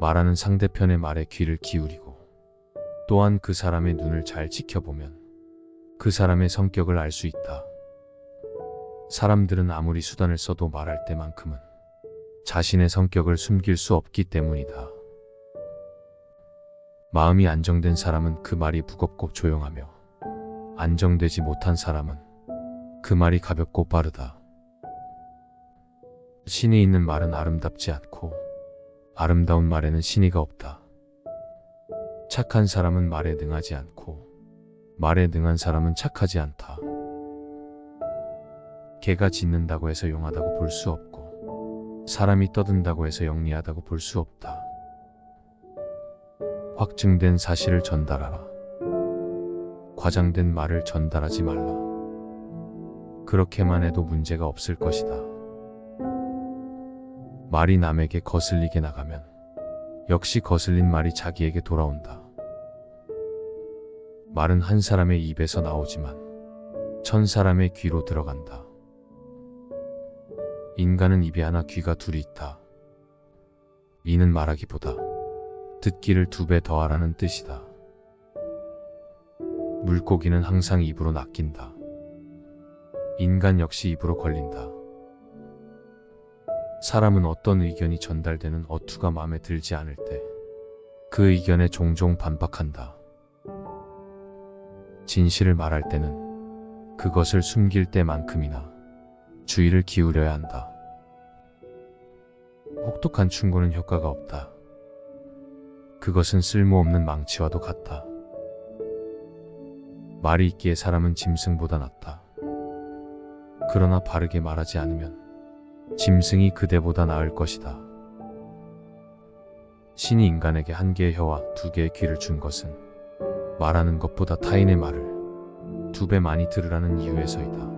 말하는 상대편의 말에 귀를 기울이고 또한 그 사람의 눈을 잘 지켜보면 그 사람의 성격을 알 수 있다. 사람들은 아무리 수단을 써도 말할 때만큼은 자신의 성격을 숨길 수 없기 때문이다. 마음이 안정된 사람은 그 말이 무겁고 조용하며 안정되지 못한 사람은 그 말이 가볍고 빠르다. 신이 있는 말은 아름답지 않고 아름다운 말에는 신의가 없다. 착한 사람은 말에 능하지 않고 말에 능한 사람은 착하지 않다. 개가 짖는다고 해서 용하다고 볼 수 없고 사람이 떠든다고 해서 영리하다고 볼 수 없다. 확증된 사실을 전달하라. 과장된 말을 전달하지 말라. 그렇게만 해도 문제가 없을 것이다. 말이 남에게 거슬리게 나가면 역시 거슬린 말이 자기에게 돌아온다. 말은 한 사람의 입에서 나오지만 1000사람의 귀로 들어간다. 인간은 입이 하나 귀가 둘이 있다. 이는 말하기보다 듣기를 2배 더하라는 뜻이다. 물고기는 항상 입으로 낚인다. 인간 역시 입으로 걸린다. 사람은 어떤 의견이 전달되는 어투가 마음에 들지 않을 때 그 의견에 종종 반박한다. 진실을 말할 때는 그것을 숨길 때만큼이나 주의를 기울여야 한다. 혹독한 충고는 효과가 없다. 그것은 쓸모없는 망치와도 같다. 말이 있기에 사람은 짐승보다 낫다. 그러나 바르게 말하지 않으면 짐승이 그대보다 나을 것이다. 신이 인간에게 1개의 혀와 2개의 귀를 준 것은 말하는 것보다 타인의 말을 2배 많이 들으라는 이유에서이다.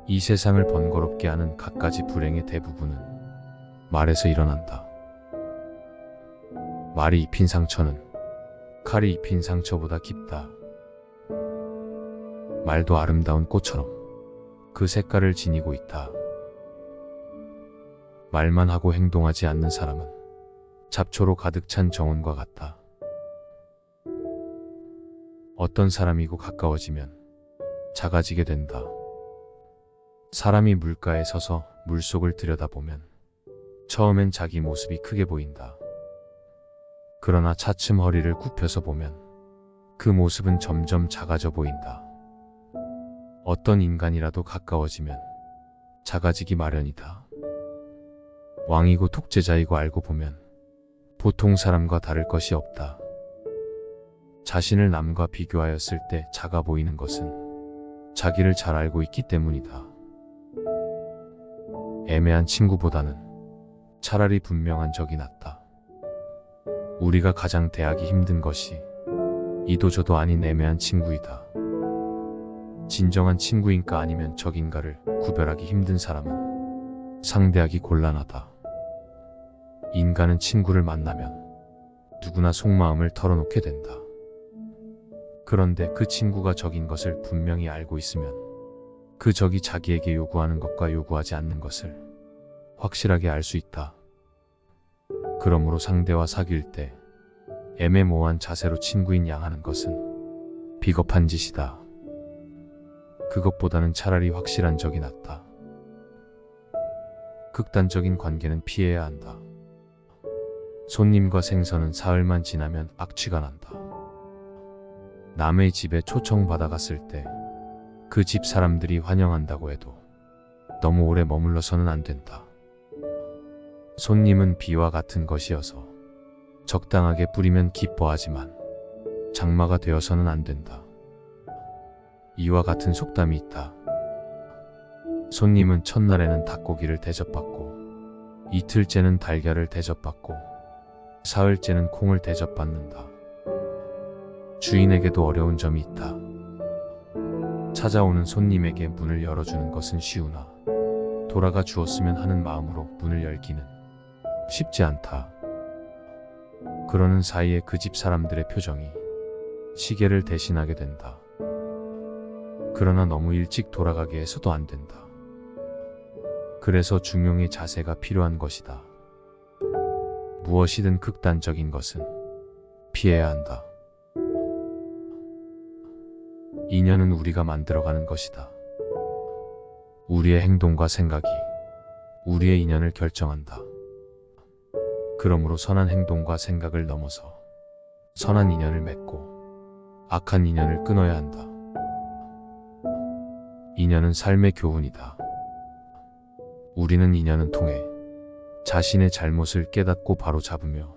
이 세상을 번거롭게 하는 갖가지 불행의 대부분은 말에서 일어난다. 말이 입힌 상처는 칼이 입힌 상처보다 깊다. 말도 아름다운 꽃처럼 그 색깔을 지니고 있다. 말만 하고 행동하지 않는 사람은 잡초로 가득 찬 정원과 같다. 어떤 사람이고 가까워지면 작아지게 된다. 사람이 물가에 서서 물속을 들여다보면 처음엔 자기 모습이 크게 보인다. 그러나 차츰 허리를 굽혀서 보면 그 모습은 점점 작아져 보인다. 어떤 인간이라도 가까워지면 작아지기 마련이다. 왕이고 독재자이고 알고 보면 보통 사람과 다를 것이 없다. 자신을 남과 비교하였을 때 작아 보이는 것은 자기를 잘 알고 있기 때문이다. 애매한 친구보다는 차라리 분명한 적이 낫다. 우리가 가장 대하기 힘든 것이 이도저도 아닌 애매한 친구이다. 진정한 친구인가 아니면 적인가를 구별하기 힘든 사람은 상대하기 곤란하다. 인간은 친구를 만나면 누구나 속마음을 털어놓게 된다. 그런데 그 친구가 적인 것을 분명히 알고 있으면 그 적이 자기에게 요구하는 것과 요구하지 않는 것을 확실하게 알 수 있다. 그러므로 상대와 사귈 때 애매모호한 자세로 친구인 양하는 것은 비겁한 짓이다. 그것보다는 차라리 확실한 적이 낫다. 극단적인 관계는 피해야 한다. 손님과 생선은 사흘만 지나면 악취가 난다. 남의 집에 초청받아갔을 때 그 집 사람들이 환영한다고 해도 너무 오래 머물러서는 안 된다. 손님은 비와 같은 것이어서 적당하게 뿌리면 기뻐하지만 장마가 되어서는 안 된다. 이와 같은 속담이 있다. 손님은 첫날에는 닭고기를 대접받고 이틀째는 달걀을 대접받고 사흘째는 콩을 대접받는다. 주인에게도 어려운 점이 있다. 찾아오는 손님에게 문을 열어주는 것은 쉬우나 돌아가 주었으면 하는 마음으로 문을 열기는 쉽지 않다. 그러는 사이에 그 집 사람들의 표정이 시계를 대신하게 된다. 그러나 너무 일찍 돌아가게 해서도 안 된다. 그래서 중용의 자세가 필요한 것이다. 무엇이든 극단적인 것은 피해야 한다. 인연은 우리가 만들어가는 것이다. 우리의 행동과 생각이 우리의 인연을 결정한다. 그러므로 선한 행동과 생각을 넘어서 선한 인연을 맺고 악한 인연을 끊어야 한다. 인연은 삶의 교훈이다. 우리는 인연을 통해 자신의 잘못을 깨닫고 바로 잡으며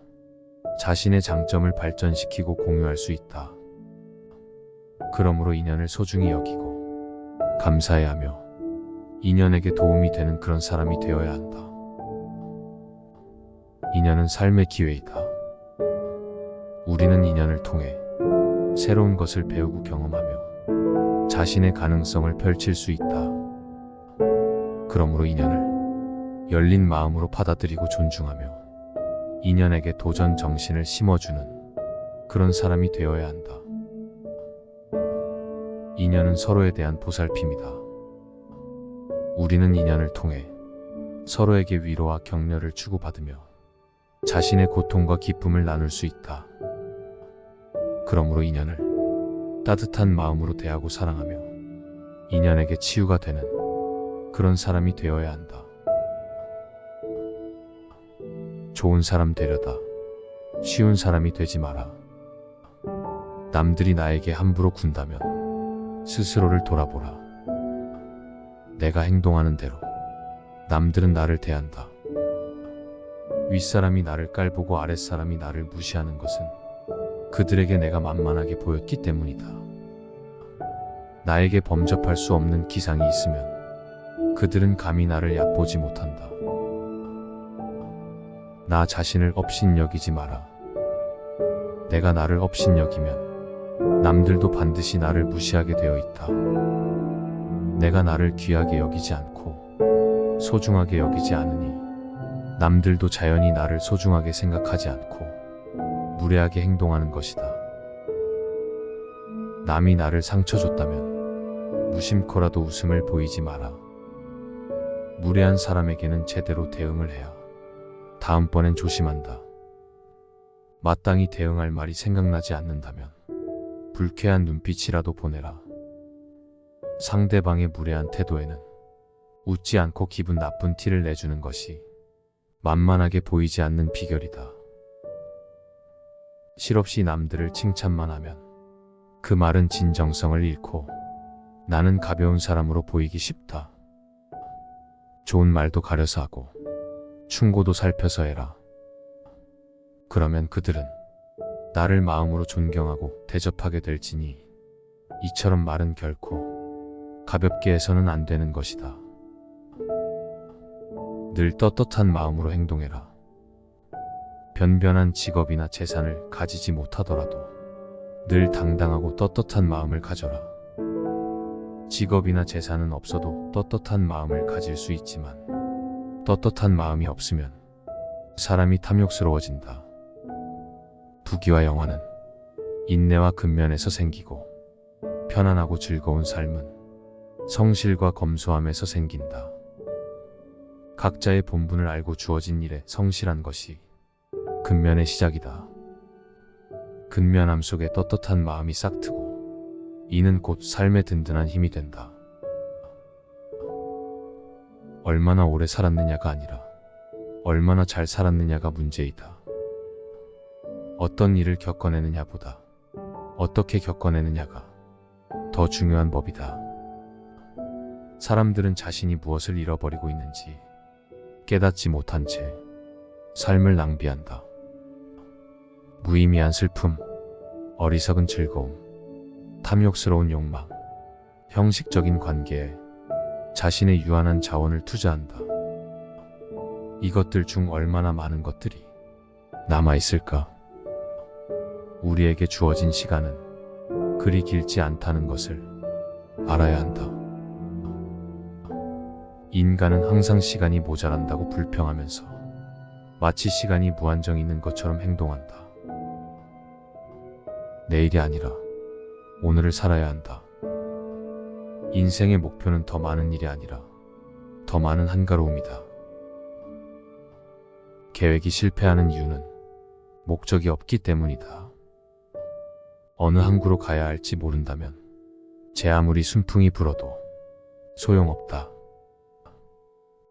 자신의 장점을 발전시키고 공유할 수 있다. 그러므로 인연을 소중히 여기고 감사해야 하며 인연에게 도움이 되는 그런 사람이 되어야 한다. 인연은 삶의 기회이다. 우리는 인연을 통해 새로운 것을 배우고 경험하며 자신의 가능성을 펼칠 수 있다. 그러므로 인연을 열린 마음으로 받아들이고 존중하며 인연에게 도전 정신을 심어주는 그런 사람이 되어야 한다. 인연은 서로에 대한 보살핌이다. 우리는 인연을 통해 서로에게 위로와 격려를 주고받으며 자신의 고통과 기쁨을 나눌 수 있다. 그러므로 인연을 따뜻한 마음으로 대하고 사랑하며 인연에게 치유가 되는 그런 사람이 되어야 한다. 좋은 사람 되려다 쉬운 사람이 되지 마라. 남들이 나에게 함부로 군다면 스스로를 돌아보라. 내가 행동하는 대로 남들은 나를 대한다. 윗사람이 나를 깔보고 아랫사람이 나를 무시하는 것은 그들에게 내가 만만하게 보였기 때문이다. 나에게 범접할 수 없는 기상이 있으면 그들은 감히 나를 얕보지 못한다. 나 자신을 업신여기지 마라. 내가 나를 업신여기면 남들도 반드시 나를 무시하게 되어 있다. 내가 나를 귀하게 여기지 않고 소중하게 여기지 않으니 남들도 자연히 나를 소중하게 생각하지 않고 무례하게 행동하는 것이다. 남이 나를 상처 줬다면 무심코라도 웃음을 보이지 마라. 무례한 사람에게는 제대로 대응을 해야 다음번엔 조심한다. 마땅히 대응할 말이 생각나지 않는다면 불쾌한 눈빛이라도 보내라. 상대방의 무례한 태도에는 웃지 않고 기분 나쁜 티를 내주는 것이 만만하게 보이지 않는 비결이다. 실없이 남들을 칭찬만 하면 그 말은 진정성을 잃고 나는 가벼운 사람으로 보이기 쉽다. 좋은 말도 가려서 하고 충고도 살펴서 해라. 그러면 그들은 나를 마음으로 존경하고 대접하게 될지니 이처럼 말은 결코 가볍게 해서는 안 되는 것이다. 늘 떳떳한 마음으로 행동해라. 변변한 직업이나 재산을 가지지 못하더라도 늘 당당하고 떳떳한 마음을 가져라. 직업이나 재산은 없어도 떳떳한 마음을 가질 수 있지만 떳떳한 마음이 없으면 사람이 탐욕스러워진다. 부귀와 영화는 인내와 근면에서 생기고 편안하고 즐거운 삶은 성실과 검소함에서 생긴다. 각자의 본분을 알고 주어진 일에 성실한 것이 근면의 시작이다. 근면함 속에 떳떳한 마음이 싹트고 이는 곧 삶의 든든한 힘이 된다. 얼마나 오래 살았느냐가 아니라 얼마나 잘 살았느냐가 문제이다. 어떤 일을 겪어내느냐보다 어떻게 겪어내느냐가 더 중요한 법이다. 사람들은 자신이 무엇을 잃어버리고 있는지 깨닫지 못한 채 삶을 낭비한다. 무의미한 슬픔, 어리석은 즐거움, 탐욕스러운 욕망, 형식적인 관계에 자신의 유한한 자원을 투자한다. 이것들 중 얼마나 많은 것들이 남아있을까? 우리에게 주어진 시간은 그리 길지 않다는 것을 알아야 한다. 인간은 항상 시간이 모자란다고 불평하면서 마치 시간이 무한정 있는 것처럼 행동한다. 내일이 아니라 오늘을 살아야 한다. 인생의 목표는 더 많은 일이 아니라 더 많은 한가로움이다. 계획이 실패하는 이유는 목적이 없기 때문이다. 어느 항구로 가야 할지 모른다면 제 아무리 순풍이 불어도 소용없다.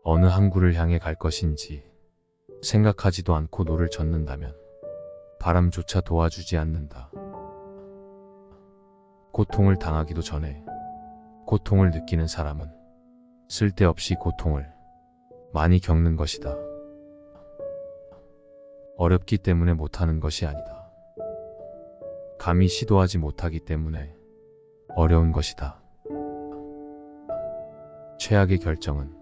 어느 항구를 향해 갈 것인지 생각하지도 않고 노를 젓는다면 바람조차 도와주지 않는다. 고통을 당하기도 전에 고통을 느끼는 사람은 쓸데없이 고통을 많이 겪는 것이다. 어렵기 때문에 못하는 것이 아니다. 감히 시도하지 못하기 때문에 어려운 것이다. 최악의 결정은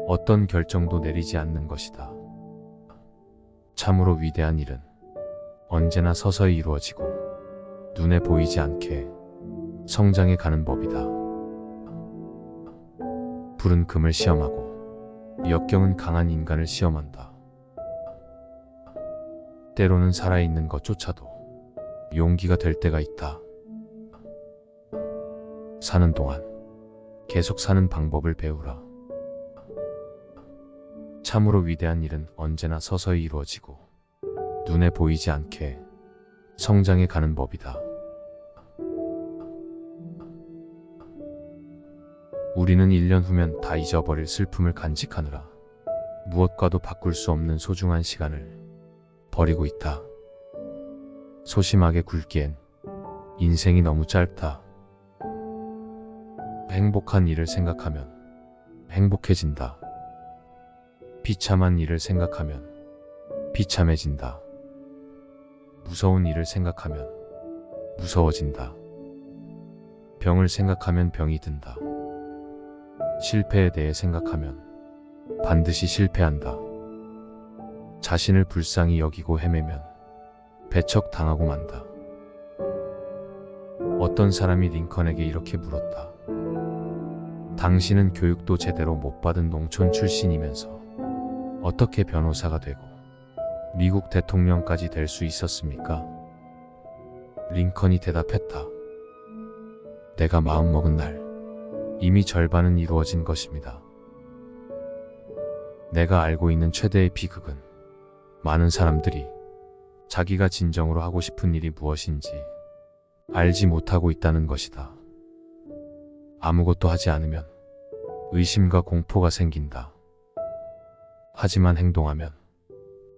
어떤 결정도 내리지 않는 것이다. 참으로 위대한 일은 언제나 서서히 이루어지고 눈에 보이지 않게 성장해 가는 법이다. 불은 금을 시험하고 역경은 강한 인간을 시험한다. 때로는 살아있는 것조차도 용기가 될 때가 있다. 사는 동안 계속 사는 방법을 배우라. 참으로 위대한 일은 언제나 서서히 이루어지고 눈에 보이지 않게 성장해 가는 법이다. 우리는 1년 후면 다 잊어버릴 슬픔을 간직하느라 무엇과도 바꿀 수 없는 소중한 시간을 버리고 있다. 소심하게 굴기엔 인생이 너무 짧다. 행복한 일을 생각하면 행복해진다. 비참한 일을 생각하면 비참해진다. 무서운 일을 생각하면 무서워진다. 병을 생각하면 병이 든다. 실패에 대해 생각하면 반드시 실패한다. 자신을 불쌍히 여기고 헤매면 배척당하고 만다. 어떤 사람이 링컨에게 이렇게 물었다. 당신은 교육도 제대로 못 받은 농촌 출신이면서 어떻게 변호사가 되고 미국 대통령까지 될 수 있었습니까? 링컨이 대답했다. 내가 마음먹은 날 이미 절반은 이루어진 것입니다. 내가 알고 있는 최대의 비극은 많은 사람들이 자기가 진정으로 하고 싶은 일이 무엇인지 알지 못하고 있다는 것이다. 아무것도 하지 않으면 의심과 공포가 생긴다. 하지만 행동하면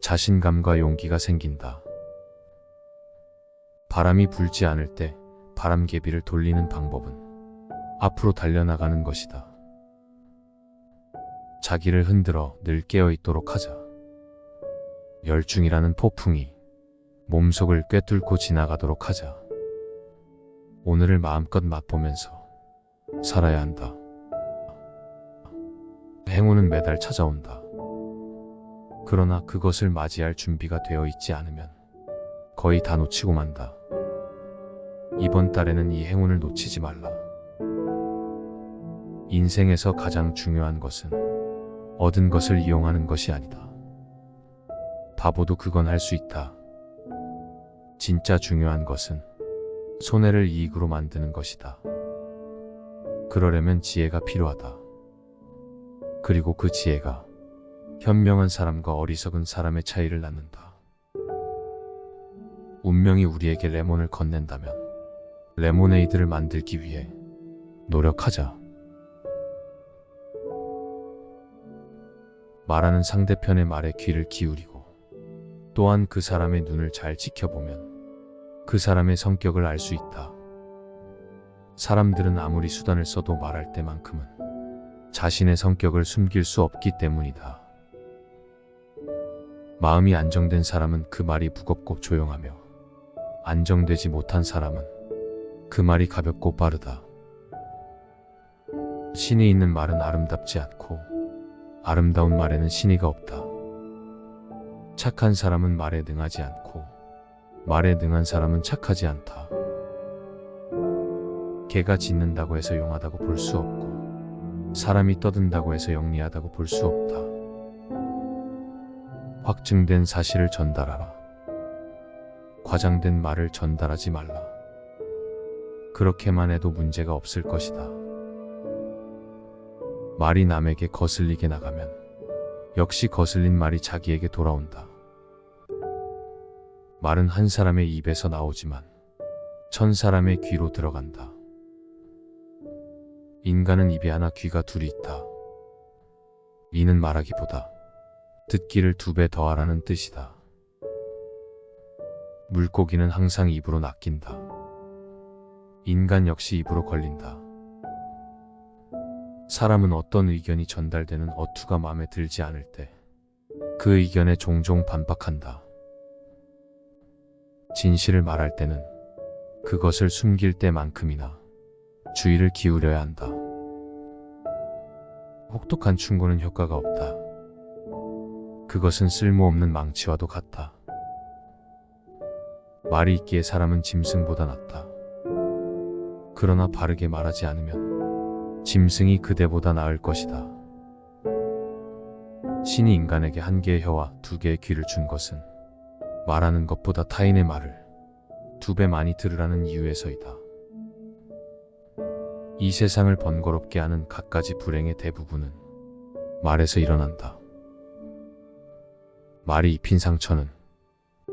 자신감과 용기가 생긴다. 바람이 불지 않을 때 바람개비를 돌리는 방법은 앞으로 달려나가는 것이다. 자기를 흔들어 늘 깨어있도록 하자. 열중이라는 폭풍이 몸속을 꿰뚫고 지나가도록 하자. 오늘을 마음껏 맛보면서 살아야 한다. 행운은 매달 찾아온다. 그러나 그것을 맞이할 준비가 되어 있지 않으면 거의 다 놓치고 만다. 이번 달에는 이 행운을 놓치지 말라. 인생에서 가장 중요한 것은 얻은 것을 이용하는 것이 아니다. 바보도 그건 할 수 있다. 진짜 중요한 것은 손해를 이익으로 만드는 것이다. 그러려면 지혜가 필요하다. 그리고 그 지혜가 현명한 사람과 어리석은 사람의 차이를 낳는다. 운명이 우리에게 레몬을 건넨다면 레모네이드를 만들기 위해 노력하자. 말하는 상대편의 말에 귀를 기울이고 또한 그 사람의 눈을 잘 지켜보면 그 사람의 성격을 알 수 있다. 사람들은 아무리 수단을 써도 말할 때만큼은 자신의 성격을 숨길 수 없기 때문이다. 마음이 안정된 사람은 그 말이 무겁고 조용하며 안정되지 못한 사람은 그 말이 가볍고 빠르다. 신이 있는 말은 아름답지 않고 아름다운 말에는 신의가 없다. 착한 사람은 말에 능하지 않고 말에 능한 사람은 착하지 않다. 개가 짖는다고 해서 용하다고 볼 수 없고 사람이 떠든다고 해서 영리하다고 볼 수 없다. 확증된 사실을 전달하라. 과장된 말을 전달하지 말라. 그렇게만 해도 문제가 없을 것이다. 말이 남에게 거슬리게 나가면 역시 거슬린 말이 자기에게 돌아온다. 말은 한 사람의 입에서 나오지만 1000사람의 귀로 들어간다. 인간은 입이 하나 귀가 둘이 있다. 이는 말하기보다 듣기를 2배 더하라는 뜻이다. 물고기는 항상 입으로 낚인다. 인간 역시 입으로 걸린다. 사람은 어떤 의견이 전달되는 어투가 마음에 들지 않을 때 그 의견에 종종 반박한다. 진실을 말할 때는 그것을 숨길 때만큼이나 주의를 기울여야 한다. 혹독한 충고는 효과가 없다. 그것은 쓸모없는 망치와도 같다. 말이 있기에 사람은 짐승보다 낫다. 그러나 바르게 말하지 않으면 짐승이 그대보다 나을 것이다. 신이 인간에게 1개의 혀와 2개의 귀를 준 것은 말하는 것보다 타인의 말을 2배 많이 들으라는 이유에서이다. 이 세상을 번거롭게 하는 갖가지 불행의 대부분은 말에서 일어난다. 말이 입힌 상처는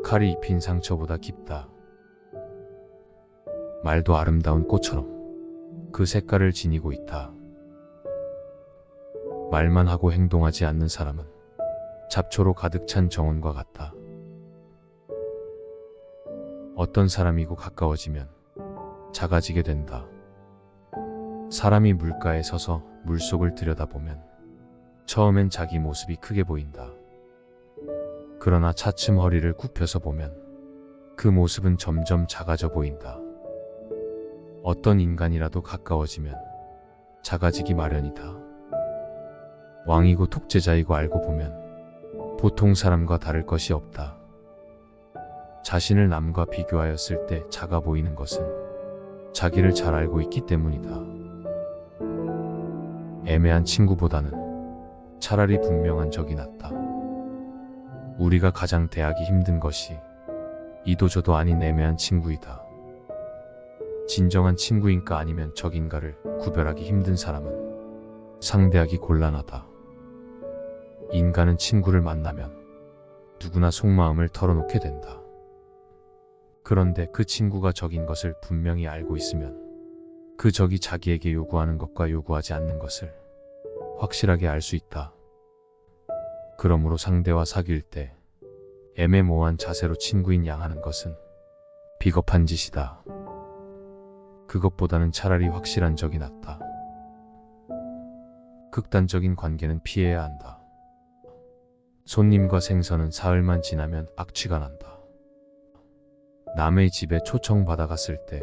칼이 입힌 상처보다 깊다. 말도 아름다운 꽃처럼 그 색깔을 지니고 있다. 말만 하고 행동하지 않는 사람은 잡초로 가득 찬 정원과 같다. 어떤 사람이고 가까워지면 작아지게 된다. 사람이 물가에 서서 물속을 들여다보면 처음엔 자기 모습이 크게 보인다. 그러나 차츰 허리를 굽혀서 보면 그 모습은 점점 작아져 보인다. 어떤 인간이라도 가까워지면 작아지기 마련이다. 왕이고 독재자이고 알고 보면 보통 사람과 다를 것이 없다. 자신을 남과 비교하였을 때 작아 보이는 것은 자기를 잘 알고 있기 때문이다. 애매한 친구보다는 차라리 분명한 적이 낫다. 우리가 가장 대하기 힘든 것이 이도저도 아닌 애매한 친구이다. 진정한 친구인가 아니면 적인가를 구별하기 힘든 사람은 상대하기 곤란하다. 인간은 친구를 만나면 누구나 속마음을 털어놓게 된다. 그런데 그 친구가 적인 것을 분명히 알고 있으면 그 적이 자기에게 요구하는 것과 요구하지 않는 것을 확실하게 알 수 있다. 그러므로 상대와 사귈 때 애매모호한 자세로 친구인 양 하는 것은 비겁한 짓이다. 그것보다는 차라리 확실한 적이 낫다. 극단적인 관계는 피해야 한다. 손님과 생선은 사흘만 지나면 악취가 난다. 남의 집에 초청받아 갔을 때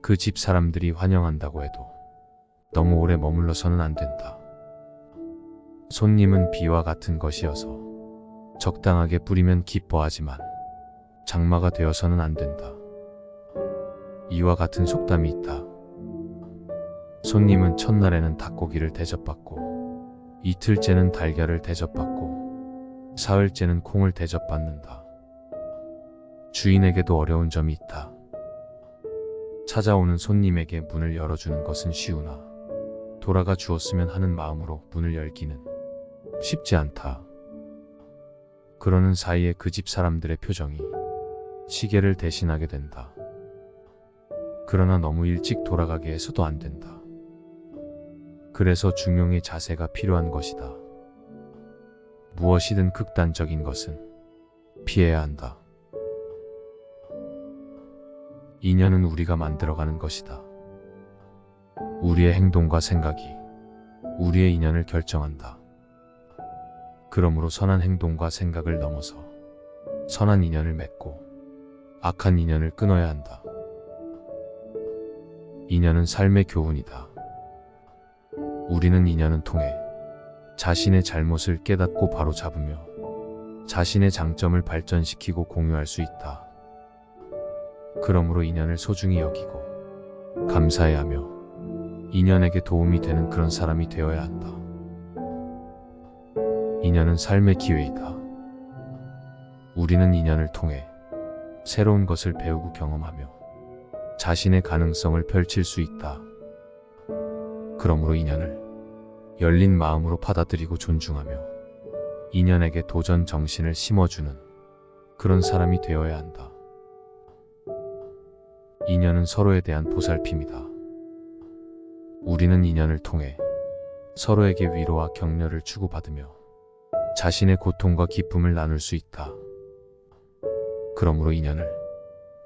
그 집 사람들이 환영한다고 해도 너무 오래 머물러서는 안 된다. 손님은 비와 같은 것이어서 적당하게 뿌리면 기뻐하지만 장마가 되어서는 안 된다. 이와 같은 속담이 있다. 손님은 첫날에는 닭고기를 대접받고 이틀째는 달걀을 대접받고 사흘째는 콩을 대접받는다. 주인에게도 어려운 점이 있다. 찾아오는 손님에게 문을 열어주는 것은 쉬우나 돌아가 주었으면 하는 마음으로 문을 열기는 쉽지 않다. 그러는 사이에 그 집 사람들의 표정이 시계를 대신하게 된다. 그러나 너무 일찍 돌아가게 해서도 안 된다. 그래서 중용의 자세가 필요한 것이다. 무엇이든 극단적인 것은 피해야 한다. 인연은 우리가 만들어가는 것이다. 우리의 행동과 생각이 우리의 인연을 결정한다. 그러므로 선한 행동과 생각을 넘어서 선한 인연을 맺고 악한 인연을 끊어야 한다. 인연은 삶의 교훈이다. 우리는 인연을 통해 자신의 잘못을 깨닫고 바로잡으며 자신의 장점을 발전시키고 공유할 수 있다. 그러므로 인연을 소중히 여기고 감사해야 하며 인연에게 도움이 되는 그런 사람이 되어야 한다. 인연은 삶의 기회이다. 우리는 인연을 통해 새로운 것을 배우고 경험하며 자신의 가능성을 펼칠 수 있다. 그러므로 인연을 열린 마음으로 받아들이고 존중하며 인연에게 도전 정신을 심어주는 그런 사람이 되어야 한다. 인연은 서로에 대한 보살핌이다. 우리는 인연을 통해 서로에게 위로와 격려를 주고받으며 자신의 고통과 기쁨을 나눌 수 있다. 그러므로 인연을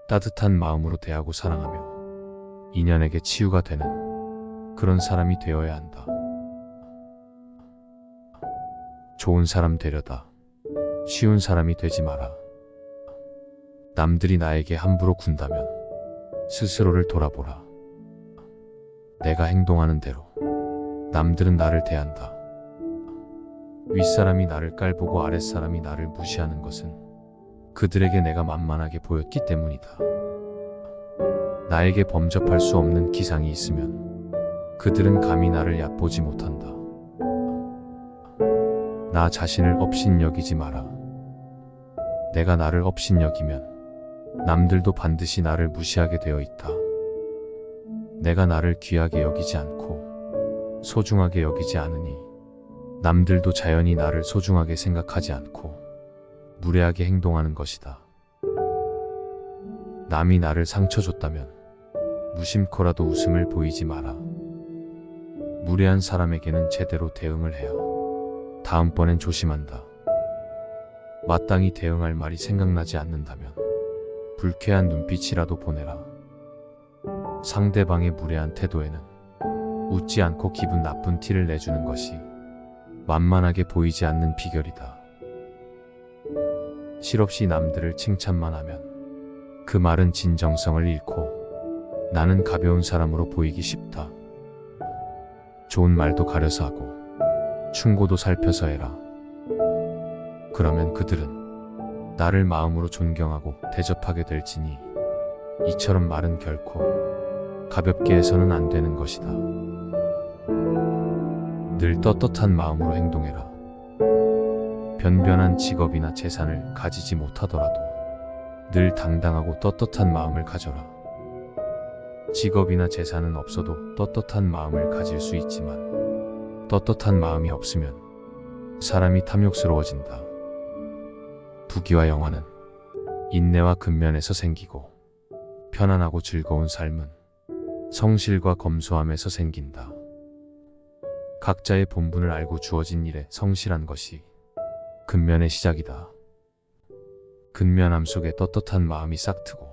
따뜻한 마음으로 대하고 사랑하며 인연에게 치유가 되는 그런 사람이 되어야 한다. 좋은 사람 되려다 쉬운 사람이 되지 마라. 남들이 나에게 함부로 군다면 스스로를 돌아보라. 내가 행동하는 대로 남들은 나를 대한다. 윗사람이 나를 깔보고 아랫사람이 나를 무시하는 것은 그들에게 내가 만만하게 보였기 때문이다. 나에게 범접할 수 없는 기상이 있으면 그들은 감히 나를 얕보지 못한다. 나 자신을 업신여기지 마라. 내가 나를 업신여기면 남들도 반드시 나를 무시하게 되어 있다. 내가 나를 귀하게 여기지 않고 소중하게 여기지 않으니 남들도 자연히 나를 소중하게 생각하지 않고 무례하게 행동하는 것이다. 남이 나를 상처 줬다면 무심코라도 웃음을 보이지 마라. 무례한 사람에게는 제대로 대응을 해야 다음번엔 조심한다. 마땅히 대응할 말이 생각나지 않는다면 불쾌한 눈빛이라도 보내라. 상대방의 무례한 태도에는 웃지 않고 기분 나쁜 티를 내주는 것이 만만하게 보이지 않는 비결이다. 실없이 남들을 칭찬만 하면 그 말은 진정성을 잃고 나는 가벼운 사람으로 보이기 쉽다. 좋은 말도 가려서 하고 충고도 살펴서 해라. 그러면 그들은 나를 마음으로 존경하고 대접하게 될지니 이처럼 말은 결코 가볍게 해서는 안 되는 것이다. 늘 떳떳한 마음으로 행동해라. 변변한 직업이나 재산을 가지지 못하더라도 늘 당당하고 떳떳한 마음을 가져라. 직업이나 재산은 없어도 떳떳한 마음을 가질 수 있지만 떳떳한 마음이 없으면 사람이 탐욕스러워진다. 부귀와 영화는 인내와 근면에서 생기고 편안하고 즐거운 삶은 성실과 검소함에서 생긴다. 각자의 본분을 알고 주어진 일에 성실한 것이 근면의 시작이다. 근면함 속에 떳떳한 마음이 싹트고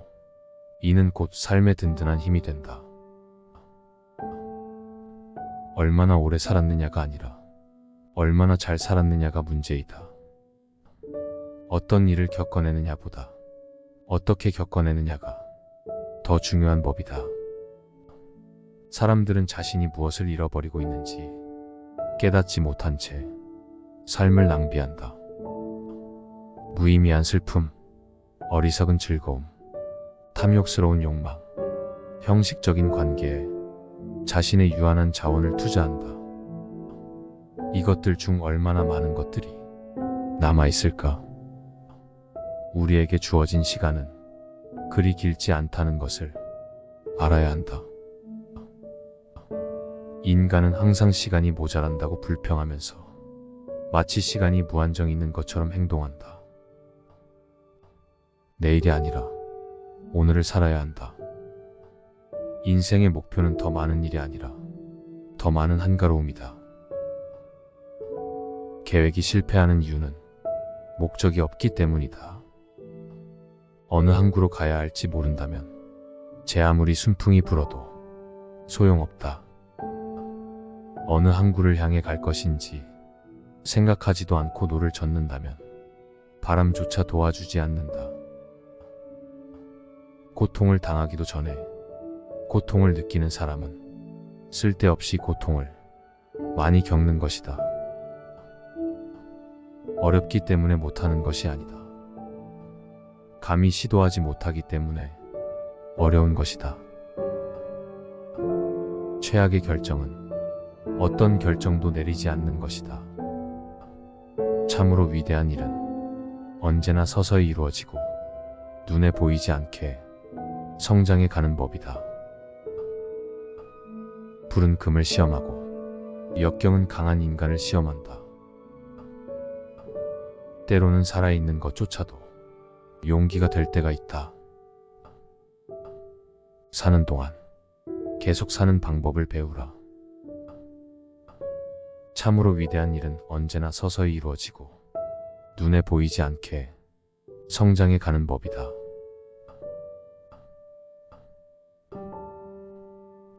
이는 곧 삶의 든든한 힘이 된다. 얼마나 오래 살았느냐가 아니라 얼마나 잘 살았느냐가 문제이다. 어떤 일을 겪어내느냐보다 어떻게 겪어내느냐가 더 중요한 법이다. 사람들은 자신이 무엇을 잃어버리고 있는지 깨닫지 못한 채 삶을 낭비한다. 무의미한 슬픔, 어리석은 즐거움, 탐욕스러운 욕망, 형식적인 관계에 자신의 유한한 자원을 투자한다. 이것들 중 얼마나 많은 것들이 남아있을까? 우리에게 주어진 시간은 그리 길지 않다는 것을 알아야 한다. 인간은 항상 시간이 모자란다고 불평하면서 마치 시간이 무한정 있는 것처럼 행동한다. 내일이 아니라 오늘을 살아야 한다. 인생의 목표는 더 많은 일이 아니라 더 많은 한가로움이다. 계획이 실패하는 이유는 목적이 없기 때문이다. 어느 항구로 가야 할지 모른다면 제 아무리 순풍이 불어도 소용없다. 어느 항구를 향해 갈 것인지 생각하지도 않고 노를 젓는다면 바람조차 도와주지 않는다. 고통을 당하기도 전에 고통을 느끼는 사람은 쓸데없이 고통을 많이 겪는 것이다. 어렵기 때문에 못하는 것이 아니다. 감히 시도하지 못하기 때문에 어려운 것이다. 최악의 결정은 어떤 결정도 내리지 않는 것이다. 참으로 위대한 일은 언제나 서서히 이루어지고 눈에 보이지 않게 성장해 가는 법이다. 불은 금을 시험하고 역경은 강한 인간을 시험한다. 때로는 살아있는 것조차도 용기가 될 때가 있다. 사는 동안 계속 사는 방법을 배우라. 참으로 위대한 일은 언제나 서서히 이루어지고 눈에 보이지 않게 성장해 가는 법이다.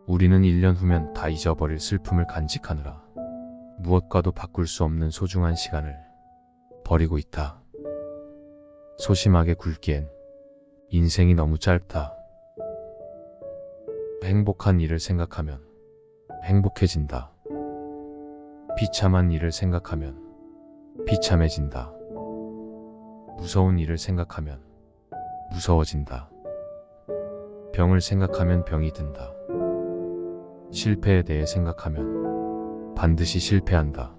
우리는 1년 후면 다 잊어버릴 슬픔을 간직하느라 무엇과도 바꿀 수 없는 소중한 시간을 버리고 있다. 소심하게 굴기엔 인생이 너무 짧다. 행복한 일을 생각하면 행복해진다. 비참한 일을 생각하면 비참해진다. 무서운 일을 생각하면 무서워진다. 병을 생각하면 병이 든다. 실패에 대해 생각하면 반드시 실패한다.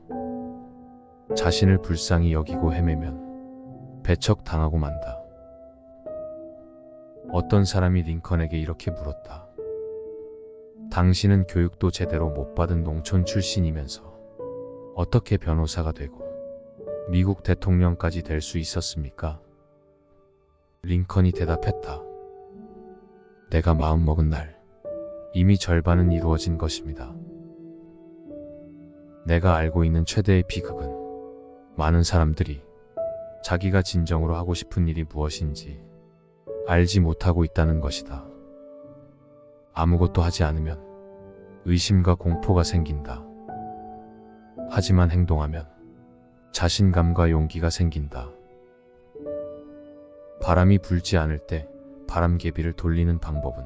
자신을 불쌍히 여기고 헤매면 배척당하고 만다. 어떤 사람이 링컨에게 이렇게 물었다. 당신은 교육도 제대로 못 받은 농촌 출신이면서 어떻게 변호사가 되고 미국 대통령까지 될 수 있었습니까? 링컨이 대답했다. 내가 마음먹은 날 이미 절반은 이루어진 것입니다. 내가 알고 있는 최대의 비극은 많은 사람들이 자기가 진정으로 하고 싶은 일이 무엇인지 알지 못하고 있다는 것이다. 아무것도 하지 않으면 의심과 공포가 생긴다. 하지만 행동하면 자신감과 용기가 생긴다. 바람이 불지 않을 때 바람개비를 돌리는 방법은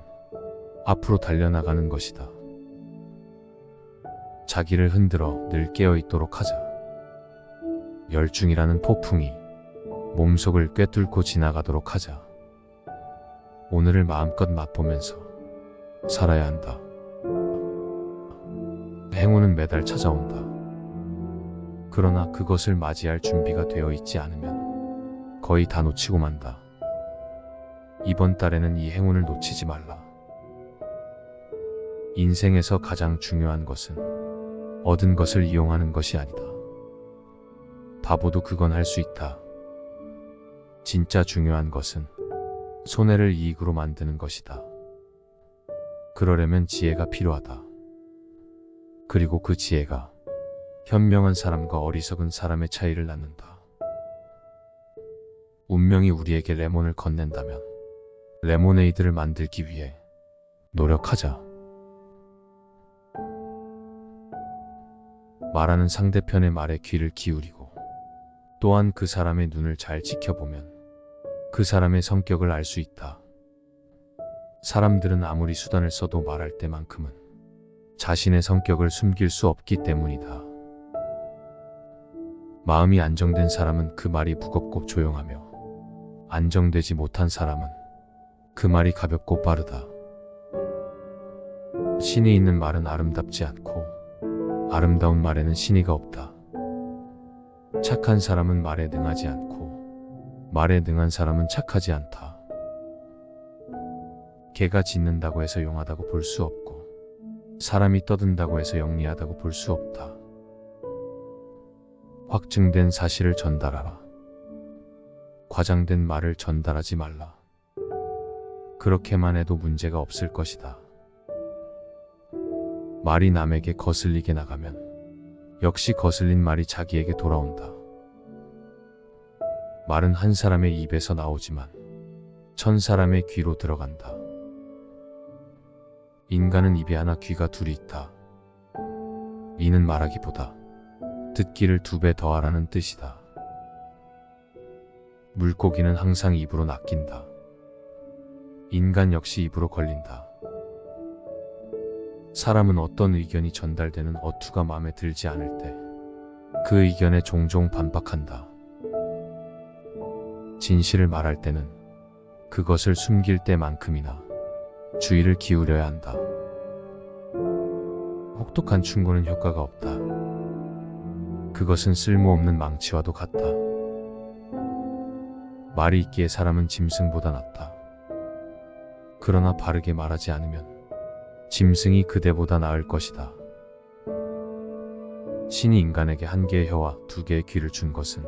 앞으로 달려나가는 것이다. 자기를 흔들어 늘 깨어있도록 하자. 열중이라는 폭풍이 몸속을 꿰뚫고 지나가도록 하자. 오늘을 마음껏 맛보면서 살아야 한다. 행운은 매달 찾아온다. 그러나 그것을 맞이할 준비가 되어 있지 않으면 거의 다 놓치고 만다. 이번 달에는 이 행운을 놓치지 말라. 인생에서 가장 중요한 것은 얻은 것을 이용하는 것이 아니다. 바보도 그건 할 수 있다. 진짜 중요한 것은 손해를 이익으로 만드는 것이다. 그러려면 지혜가 필요하다. 그리고 그 지혜가 현명한 사람과 어리석은 사람의 차이를 낳는다. 운명이 우리에게 레몬을 건넨다면 레모네이드를 만들기 위해 노력하자. 말하는 상대편의 말에 귀를 기울이고 또한 그 사람의 눈을 잘 지켜보면 그 사람의 성격을 알 수 있다. 사람들은 아무리 수단을 써도 말할 때만큼은 자신의 성격을 숨길 수 없기 때문이다. 마음이 안정된 사람은 그 말이 무겁고 조용하며 안정되지 못한 사람은 그 말이 가볍고 빠르다. 신이 있는 말은 아름답지 않고 아름다운 말에는 신의가 없다. 착한 사람은 말에 능하지 않고 말에 능한 사람은 착하지 않다. 개가 짖는다고 해서 용하다고 볼 수 없고 사람이 떠든다고 해서 영리하다고 볼 수 없다. 확증된 사실을 전달하라. 과장된 말을 전달하지 말라. 그렇게만 해도 문제가 없을 것이다. 말이 남에게 거슬리게 나가면 역시 거슬린 말이 자기에게 돌아온다. 말은 한 사람의 입에서 나오지만 1000사람의 귀로 들어간다. 인간은 입이 하나 귀가 둘이 있다. 이는 말하기보다 듣기를 2배 더하라는 뜻이다. 물고기는 항상 입으로 낚인다. 인간 역시 입으로 걸린다. 사람은 어떤 의견이 전달되는 어투가 마음에 들지 않을 때 그 의견에 종종 반박한다. 진실을 말할 때는 그것을 숨길 때만큼이나 주의를 기울여야 한다. 혹독한 충고는 효과가 없다. 그것은 쓸모없는 망치와도 같다. 말이 있기에 사람은 짐승보다 낫다. 그러나 바르게 말하지 않으면 짐승이 그대보다 나을 것이다. 신이 인간에게 1개의 혀와 2개의 귀를 준 것은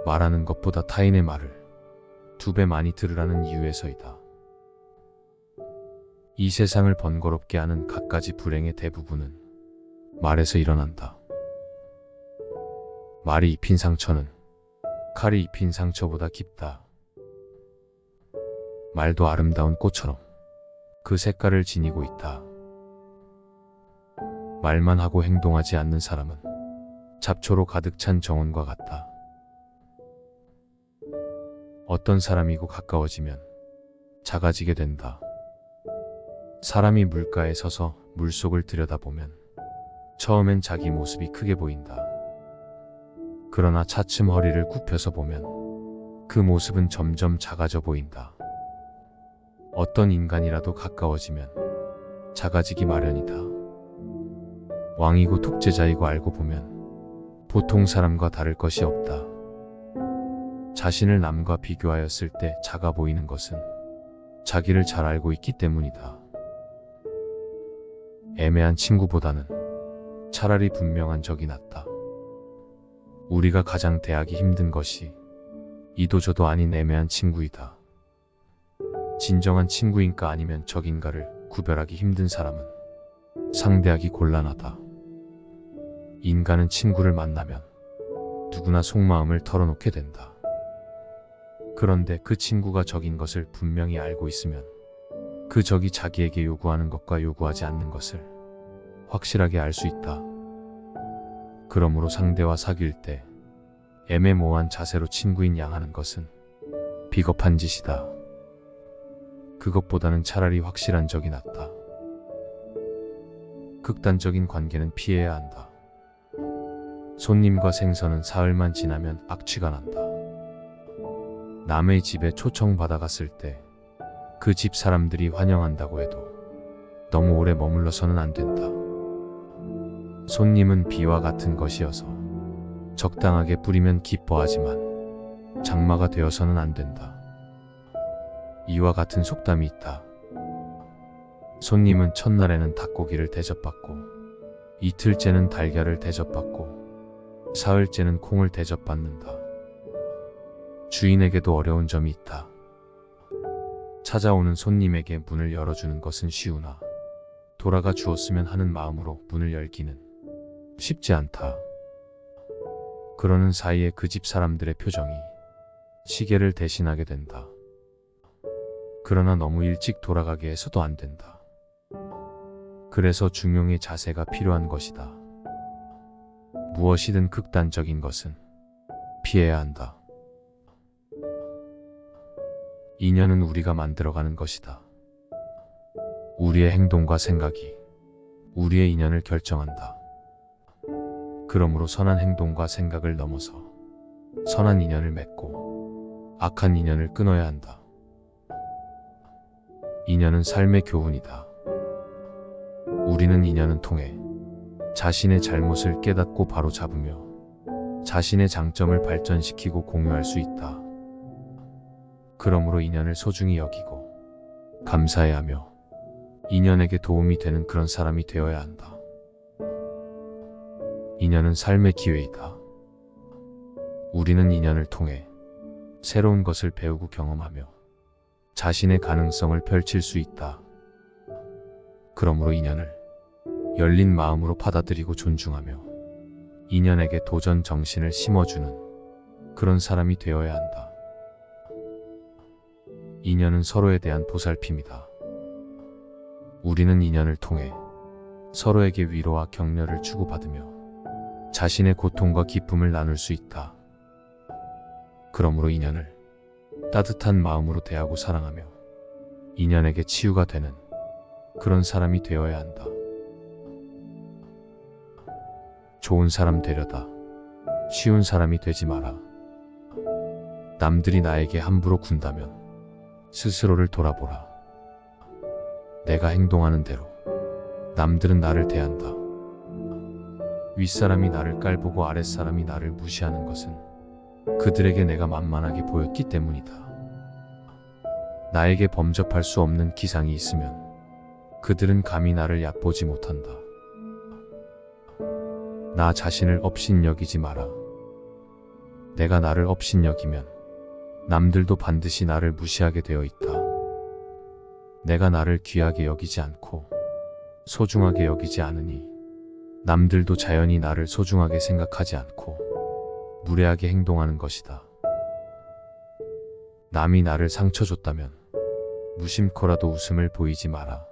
말하는 것보다 타인의 말을 2배 많이 들으라는 이유에서이다. 이 세상을 번거롭게 하는 갖가지 불행의 대부분은 말에서 일어난다. 말이 입힌 상처는 칼이 입힌 상처보다 깊다. 말도 아름다운 꽃처럼 그 색깔을 지니고 있다. 말만 하고 행동하지 않는 사람은 잡초로 가득 찬 정원과 같다. 어떤 사람이고 가까워지면 작아지게 된다. 사람이 물가에 서서 물속을 들여다보면 처음엔 자기 모습이 크게 보인다. 그러나 차츰 허리를 굽혀서 보면 그 모습은 점점 작아져 보인다. 어떤 인간이라도 가까워지면 작아지기 마련이다. 왕이고 독재자이고 알고 보면 보통 사람과 다를 것이 없다. 자신을 남과 비교하였을 때 작아 보이는 것은 자기를 잘 알고 있기 때문이다. 애매한 친구보다는 차라리 분명한 적이 낫다. 우리가 가장 대하기 힘든 것이 이도저도 아닌 애매한 친구이다. 진정한 친구인가 아니면 적인가를 구별하기 힘든 사람은 상대하기 곤란하다. 인간은 친구를 만나면 누구나 속마음을 털어놓게 된다. 그런데 그 친구가 적인 것을 분명히 알고 있으면 그 적이 자기에게 요구하는 것과 요구하지 않는 것을 확실하게 알 수 있다. 그러므로 상대와 사귈 때 애매모호한 자세로 친구인 양하는 것은 비겁한 짓이다. 그것보다는 차라리 확실한 적이 낫다. 극단적인 관계는 피해야 한다. 손님과 생선은 사흘만 지나면 악취가 난다. 남의 집에 초청받아갔을 때 그 집 사람들이 환영한다고 해도 너무 오래 머물러서는 안 된다. 손님은 비와 같은 것이어서 적당하게 뿌리면 기뻐하지만 장마가 되어서는 안 된다. 이와 같은 속담이 있다. 손님은 첫날에는 닭고기를 대접받고 이틀째는 달걀을 대접받고 사흘째는 콩을 대접받는다. 주인에게도 어려운 점이 있다. 찾아오는 손님에게 문을 열어주는 것은 쉬우나 돌아가 주었으면 하는 마음으로 문을 열기는 쉽지 않다. 그러는 사이에 그 집 사람들의 표정이 시계를 대신하게 된다. 그러나 너무 일찍 돌아가게 해서도 안 된다. 그래서 중용의 자세가 필요한 것이다. 무엇이든 극단적인 것은 피해야 한다. 인연은 우리가 만들어가는 것이다. 우리의 행동과 생각이 우리의 인연을 결정한다. 그러므로 선한 행동과 생각을 넘어서 선한 인연을 맺고 악한 인연을 끊어야 한다. 인연은 삶의 교훈이다. 우리는 인연을 통해 자신의 잘못을 깨닫고 바로 잡으며 자신의 장점을 발전시키고 공유할 수 있다. 그러므로 인연을 소중히 여기고 감사해야 하며 인연에게 도움이 되는 그런 사람이 되어야 한다. 인연은 삶의 기회이다. 우리는 인연을 통해 새로운 것을 배우고 경험하며 자신의 가능성을 펼칠 수 있다. 그러므로 인연을 열린 마음으로 받아들이고 존중하며 인연에게 도전 정신을 심어주는 그런 사람이 되어야 한다. 인연은 서로에 대한 보살핌이다. 우리는 인연을 통해 서로에게 위로와 격려를 주고받으며 자신의 고통과 기쁨을 나눌 수 있다. 그러므로 인연을 따뜻한 마음으로 대하고 사랑하며 인연에게 치유가 되는 그런 사람이 되어야 한다. 좋은 사람 되려다 쉬운 사람이 되지 마라. 남들이 나에게 함부로 군다면 스스로를 돌아보라. 내가 행동하는 대로 남들은 나를 대한다. 윗사람이 나를 깔보고 아랫사람이 나를 무시하는 것은 그들에게 내가 만만하게 보였기 때문이다. 나에게 범접할 수 없는 기상이 있으면 그들은 감히 나를 얕보지 못한다. 나 자신을 업신여기지 마라. 내가 나를 업신여기면 남들도 반드시 나를 무시하게 되어 있다. 내가 나를 귀하게 여기지 않고 소중하게 여기지 않으니 남들도 자연히 나를 소중하게 생각하지 않고 무례하게 행동하는 것이다. 남이 나를 상처 줬다면 무심코라도 웃음을 보이지 마라.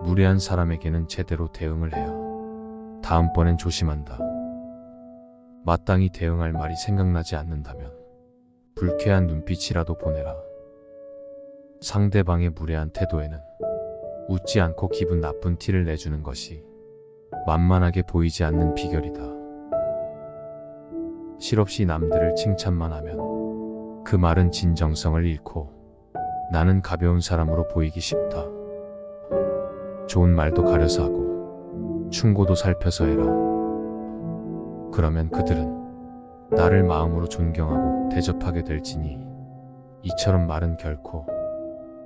무례한 사람에게는 제대로 대응을 해야 다음번엔 조심한다. 마땅히 대응할 말이 생각나지 않는다면 불쾌한 눈빛이라도 보내라. 상대방의 무례한 태도에는 웃지 않고 기분 나쁜 티를 내주는 것이 만만하게 보이지 않는 비결이다. 실없이 남들을 칭찬만 하면 그 말은 진정성을 잃고 나는 가벼운 사람으로 보이기 쉽다. 좋은 말도 가려서 하고 충고도 살펴서 해라. 그러면 그들은 나를 마음으로 존경하고 대접하게 될지니 이처럼 말은 결코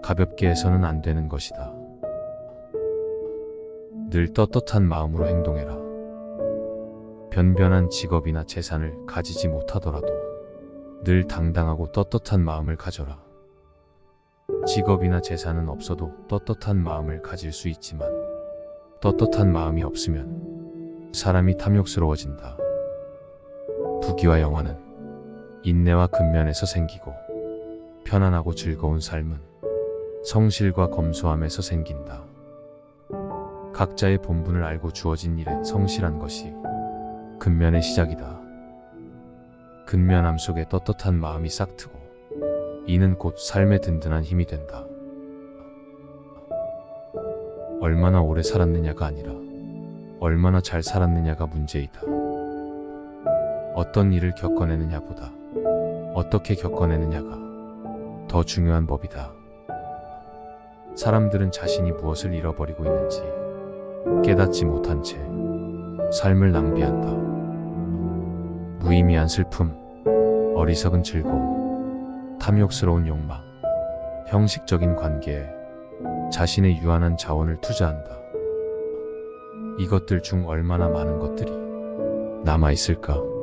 가볍게 해서는 안 되는 것이다. 늘 떳떳한 마음으로 행동해라. 변변한 직업이나 재산을 가지지 못하더라도 늘 당당하고 떳떳한 마음을 가져라. 직업이나 재산은 없어도 떳떳한 마음을 가질 수 있지만 떳떳한 마음이 없으면 사람이 탐욕스러워진다. 부귀와 영화는 인내와 근면에서 생기고 편안하고 즐거운 삶은 성실과 검소함에서 생긴다. 각자의 본분을 알고 주어진 일에 성실한 것이 근면의 시작이다. 근면함 속에 떳떳한 마음이 싹트고 이는 곧 삶의 든든한 힘이 된다. 얼마나 오래 살았느냐가 아니라 얼마나 잘 살았느냐가 문제이다. 어떤 일을 겪어내느냐보다 어떻게 겪어내느냐가 더 중요한 법이다. 사람들은 자신이 무엇을 잃어버리고 있는지 깨닫지 못한 채 삶을 낭비한다. 무의미한 슬픔, 어리석은 즐거움, 탐욕스러운 욕망, 형식적인 관계에 자신의 유한한 자원을 투자한다. 이것들 중 얼마나 많은 것들이 남아있을까?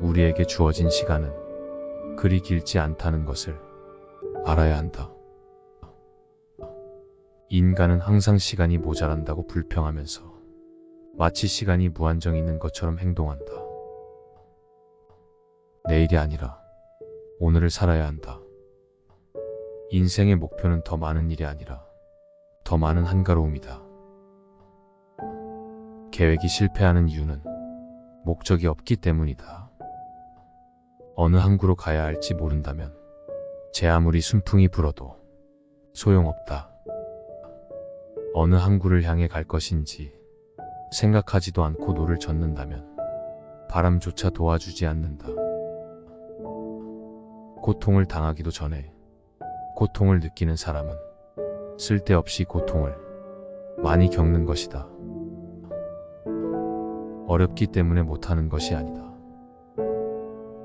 우리에게 주어진 시간은 그리 길지 않다는 것을 알아야 한다. 인간은 항상 시간이 모자란다고 불평하면서 마치 시간이 무한정 있는 것처럼 행동한다. 내일이 아니라 오늘을 살아야 한다. 인생의 목표는 더 많은 일이 아니라 더 많은 한가로움이다. 계획이 실패하는 이유는 목적이 없기 때문이다. 어느 항구로 가야 할지 모른다면 제 아무리 순풍이 불어도 소용없다. 어느 항구를 향해 갈 것인지 생각하지도 않고 노를 젓는다면 바람조차 도와주지 않는다. 고통을 당하기도 전에 고통을 느끼는 사람은 쓸데없이 고통을 많이 겪는 것이다. 어렵기 때문에 못하는 것이 아니다.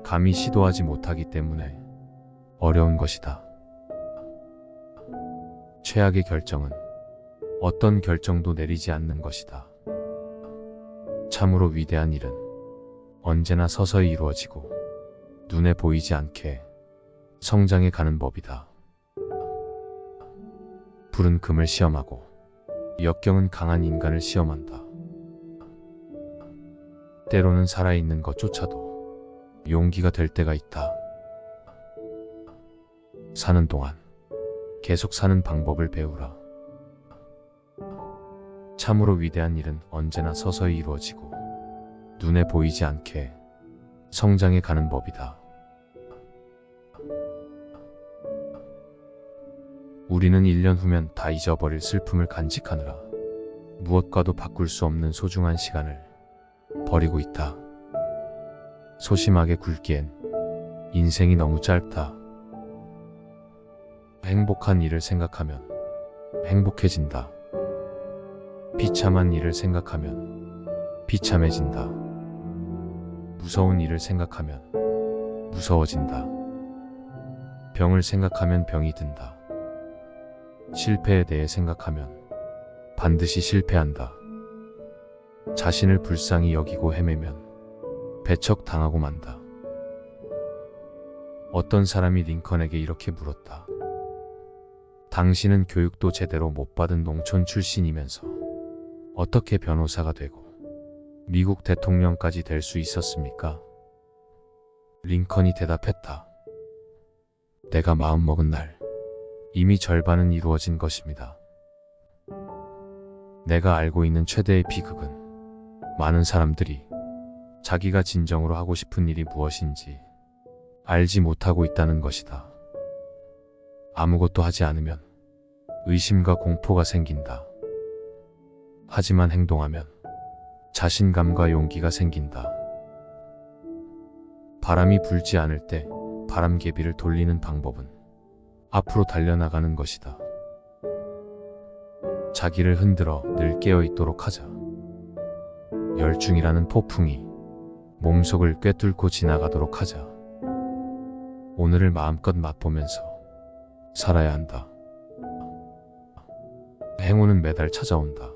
감히 시도하지 못하기 때문에 어려운 것이다. 최악의 결정은 어떤 결정도 내리지 않는 것이다. 참으로 위대한 일은 언제나 서서히 이루어지고 눈에 보이지 않게 성장해 가는 법이다. 불은 금을 시험하고 역경은 강한 인간을 시험한다. 때로는 살아있는 것조차도 용기가 될 때가 있다. 사는 동안 계속 사는 방법을 배우라. 참으로 위대한 일은 언제나 서서히 이루어지고 눈에 보이지 않게 성장해 가는 법이다. 우리는 1년 후면 다 잊어버릴 슬픔을 간직하느라 무엇과도 바꿀 수 없는 소중한 시간을 버리고 있다. 소심하게 굴기엔 인생이 너무 짧다. 행복한 일을 생각하면 행복해진다. 비참한 일을 생각하면 비참해진다. 무서운 일을 생각하면 무서워진다. 병을 생각하면 병이 든다. 실패에 대해 생각하면 반드시 실패한다. 자신을 불쌍히 여기고 헤매면 배척당하고 만다. 어떤 사람이 링컨에게 이렇게 물었다. 당신은 교육도 제대로 못 받은 농촌 출신이면서 어떻게 변호사가 되고 미국 대통령까지 될 수 있었습니까? 링컨이 대답했다. 내가 마음먹은 날 이미 절반은 이루어진 것입니다. 내가 알고 있는 최대의 비극은 많은 사람들이 자기가 진정으로 하고 싶은 일이 무엇인지 알지 못하고 있다는 것이다. 아무것도 하지 않으면 의심과 공포가 생긴다. 하지만 행동하면 자신감과 용기가 생긴다. 바람이 불지 않을 때 바람개비를 돌리는 방법은 앞으로 달려나가는 것이다. 자기를 흔들어 늘 깨어있도록 하자. 열중이라는 폭풍이 몸속을 꿰뚫고 지나가도록 하자. 오늘을 마음껏 맛보면서 살아야 한다. 행운은 매달 찾아온다.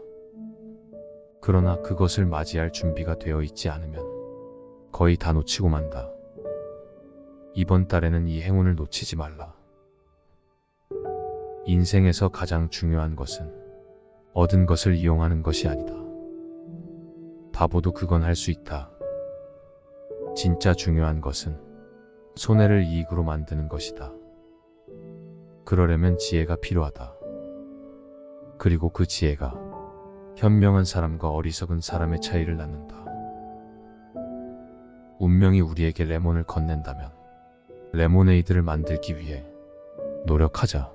그러나 그것을 맞이할 준비가 되어 있지 않으면 거의 다 놓치고 만다. 이번 달에는 이 행운을 놓치지 말라. 인생에서 가장 중요한 것은 얻은 것을 이용하는 것이 아니다. 바보도 그건 할 수 있다. 진짜 중요한 것은 손해를 이익으로 만드는 것이다. 그러려면 지혜가 필요하다. 그리고 그 지혜가 현명한 사람과 어리석은 사람의 차이를 낳는다. 운명이 우리에게 레몬을 건넨다면 레모네이드를 만들기 위해 노력하자.